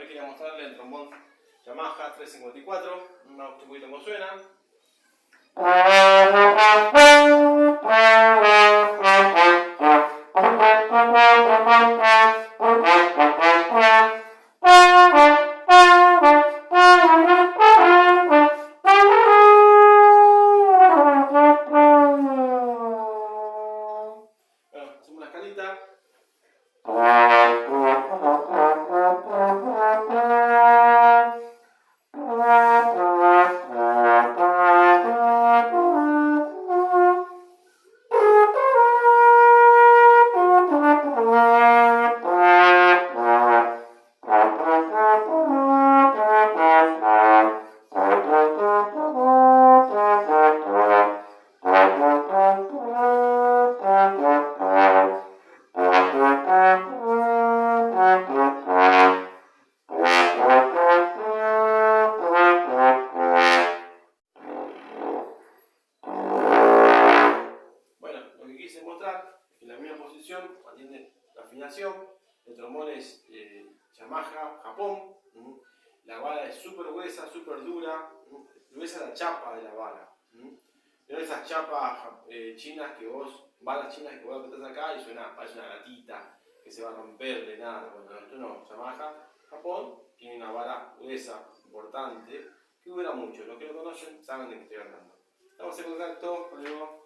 quería mostrarles el trombón Yamaha 354, un poquito cómo suena. Bueno, hacemos una escalita. Quise mostrar en la misma posición, atiende la afinación, el trombón es Yamaha, Japón, la bala es súper gruesa, súper dura, gruesa la chapa de la bala, no esas chapas chinas que vos, balas chinas que vos apretás acá y suena, parece una latita que se va a romper de nada. Bueno, esto no, Yamaha, Japón, tiene una bala gruesa, importante, que dura mucho. Los que lo conocen saben de qué estoy hablando. Estamos en contacto, luego.